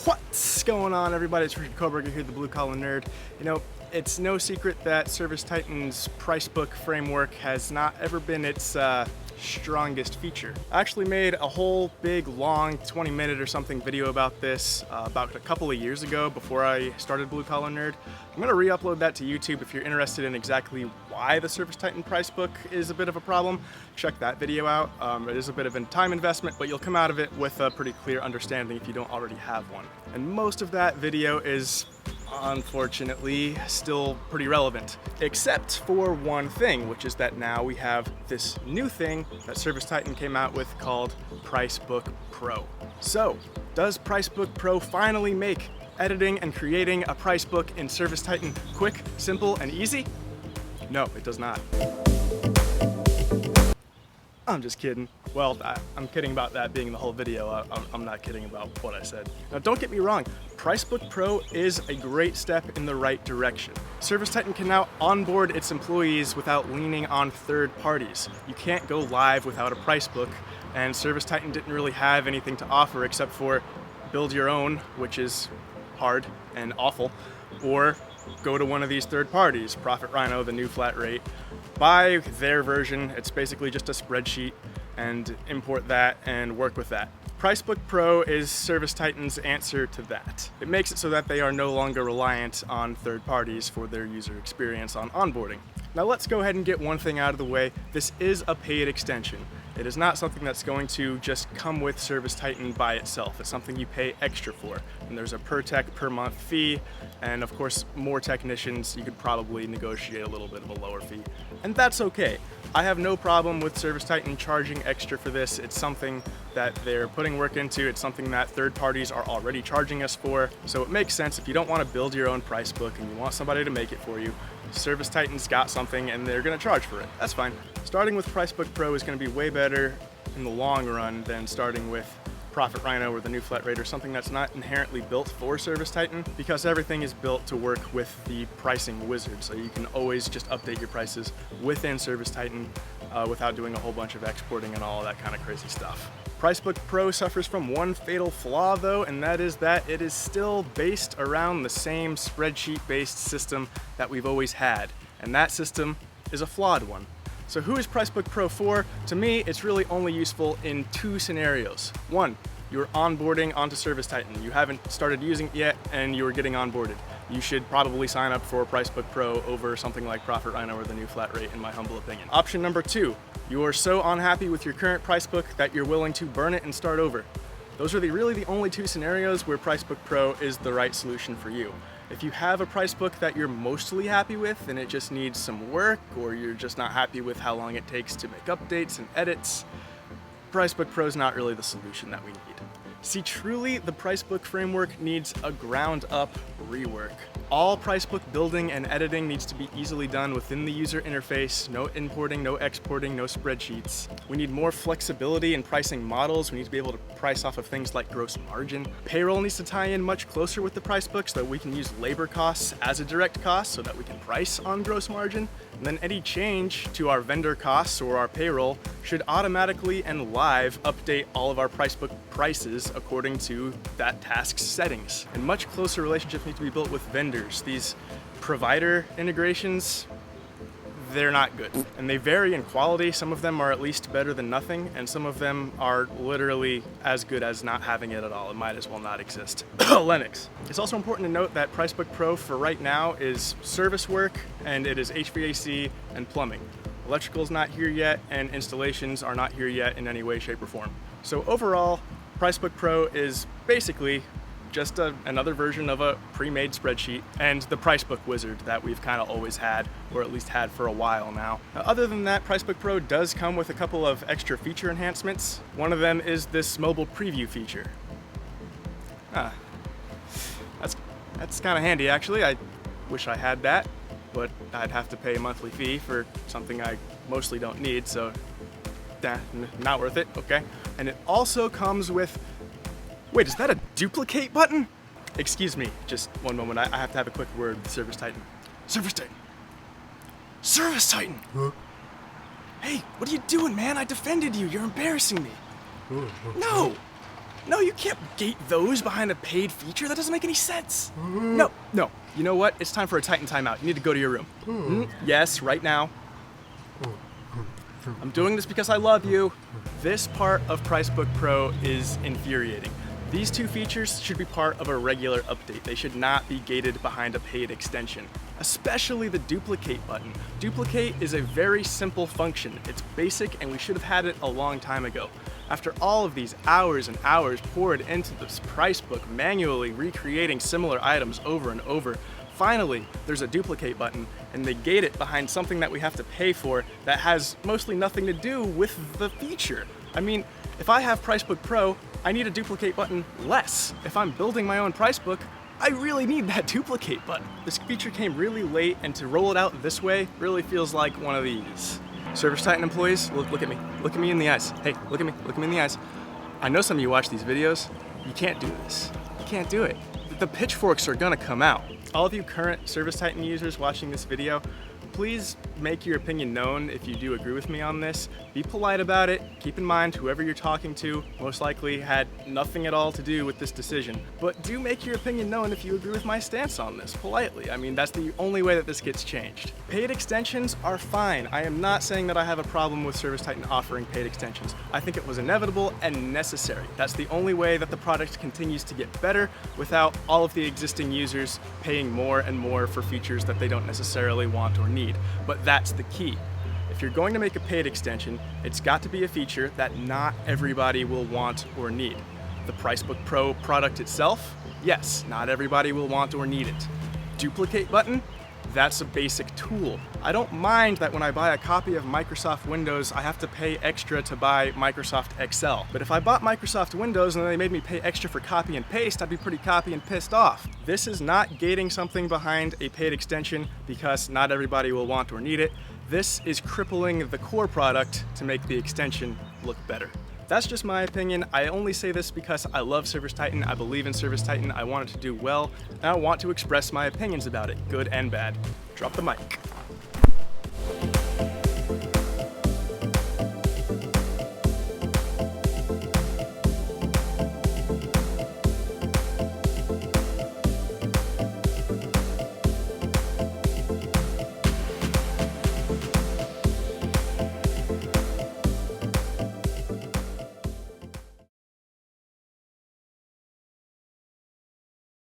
What's going on, everybody? It's Richard Koberger here, the Blue Collar Nerd. You know, it's no secret that ServiceTitan's PriceBook framework has not ever been its strongest feature. I actually made a whole big, long, 20-minute or something video about this about a couple of years ago before I started Blue Collar Nerd. I'm going to re-upload that to YouTube if you're interested in exactly why the ServiceTitan PriceBook is a bit of a problem. Check that video out. It is a bit of a time investment, but you'll come out of it with a pretty clear understanding if you don't already have one. And most of that video is, unfortunately, still pretty relevant. Except for one thing, which is that now we have this new thing that ServiceTitan came out with called PriceBook Pro. So, does PriceBook Pro finally make editing and creating a PriceBook in ServiceTitan quick, simple, and easy? No, it does not. I'm just kidding. Well, I'm kidding about that being the whole video. I'm not kidding about what I said. Now, don't get me wrong. PriceBook Pro is a great step in the right direction. ServiceTitan can now onboard its employees without leaning on third parties. You can't go live without a PriceBook, and ServiceTitan didn't really have anything to offer except for build your own, which is hard and awful, or go to one of these third parties, Profit Rhino, the new flat rate, buy their version. It's basically just a spreadsheet, and import that and work with that. PriceBook Pro is ServiceTitan's answer to that. It makes it so that they are no longer reliant on third parties for their user experience on onboarding. Now let's go ahead and get one thing out of the way. This is a paid extension. It is not something that's going to just come with ServiceTitan by itself. It's something you pay extra for. And there's a per tech per month fee, and of course, more technicians, you could probably negotiate a little bit of a lower fee. And that's okay. I have no problem with ServiceTitan charging extra for this. It's something that they're putting work into. It's something that third parties are already charging us for. So it makes sense if you don't want to build your own PriceBook and you want somebody to make it for you. ServiceTitan's got something and they're going to charge for it. That's fine. Starting with PriceBook Pro is going to be way better in the long run than starting with Profit Rhino or the new flat rate or something that's not inherently built for ServiceTitan, because everything is built to work with the pricing wizard. So you can always just update your prices within ServiceTitan without doing a whole bunch of exporting and all that kind of crazy stuff. PriceBook Pro suffers from one fatal flaw though, and that is that it is still based around the same spreadsheet-based system that we've always had. And that system is a flawed one. So who is PriceBook Pro for? To me, it's really only useful in two scenarios. One, you're onboarding onto ServiceTitan. You haven't started using it yet and you're getting onboarded. You should probably sign up for PriceBook Pro over something like Profit Rhino or the new flat rate, in my humble opinion. Option number two, you are so unhappy with your current PriceBook that you're willing to burn it and start over. Those are really the only two scenarios where PriceBook Pro is the right solution for you. If you have a PriceBook that you're mostly happy with and it just needs some work, or you're just not happy with how long it takes to make updates and edits, PriceBook Pro is not really the solution that we need. See, truly, the PriceBook framework needs a ground-up rework. All PriceBook building and editing needs to be easily done within the user interface. No importing, no exporting, no spreadsheets. We need more flexibility in pricing models. We need to be able to price off of things like gross margin. Payroll needs to tie in much closer with the PriceBook so that we can use labor costs as a direct cost so that we can price on gross margin. And then any change to our vendor costs or our payroll should automatically and live update all of our PriceBook prices according to that task's settings. And much closer relationships need to be built with vendors. These provider integrations, they're not good. And they vary in quality. Some of them are at least better than nothing, and some of them are literally as good as not having it at all. It might as well not exist. Linux. It's also important to note that PriceBook Pro for right now is service work, and it is HVAC and plumbing. Electrical's not here yet, and installations are not here yet in any way, shape, or form. So overall, PriceBook Pro is basically just another version of a pre-made spreadsheet and the PriceBook wizard that we've kind of always had, or at least had for a while now. Other than that, PriceBook Pro does come with a couple of extra feature enhancements. One of them is this mobile preview feature. That's kind of handy actually. I wish I had that, but I'd have to pay a monthly fee for something I mostly don't need, so not worth it, okay? And it also comes with, wait, is that a duplicate button? Excuse me, just one moment. I have to have a quick word with ServiceTitan. ServiceTitan! ServiceTitan! Huh? Hey, what are you doing, man? I defended you. You're embarrassing me. No! No, you can't gate those behind a paid feature. That doesn't make any sense. No. You know what? It's time for a Titan timeout. You need to go to your room. Yes, right now. I'm doing this because I love you. This part of PriceBook Pro is infuriating. These two features should be part of a regular update. They should not be gated behind a paid extension, especially the duplicate button. Duplicate is a very simple function. It's basic and we should have had it a long time ago. After all of these hours and hours poured into this PriceBook, manually recreating similar items over and over, finally, there's a duplicate button, and they gate it behind something that we have to pay for that has mostly nothing to do with the feature. I mean, if I have PriceBook Pro, I need a duplicate button less. If I'm building my own PriceBook, I really need that duplicate button. This feature came really late, and to roll it out this way really feels like one of these. ServiceTitan employees, look at me. Look at me in the eyes. Hey, look at me in the eyes. I know some of you watch these videos. You can't do this. You can't do it. The pitchforks are gonna come out. All of you current ServiceTitan users watching this video, please make your opinion known if you do agree with me on this. Be polite about it. Keep in mind whoever you're talking to most likely had nothing at all to do with this decision. But do make your opinion known if you agree with my stance on this, politely. I mean, that's the only way that this gets changed. Paid extensions are fine. I am not saying that I have a problem with ServiceTitan offering paid extensions. I think it was inevitable and necessary. That's the only way that the product continues to get better without all of the existing users paying more and more for features that they don't necessarily want or need. But that's the key. If you're going to make a paid extension, it's got to be a feature that not everybody will want or need. The PriceBook Pro product itself, yes, not everybody will want or need it. Duplicate button, that's a basic tool. I don't mind that when I buy a copy of Microsoft Windows, I have to pay extra to buy Microsoft Excel. But if I bought Microsoft Windows and then they made me pay extra for copy and paste, I'd be pretty copy and pissed off. This is not gating something behind a paid extension because not everybody will want or need it. This is crippling the core product to make the extension look better. That's just my opinion. I only say this because I love ServiceTitan, I believe in ServiceTitan, I want it to do well, and I want to express my opinions about it, good and bad. Drop the mic.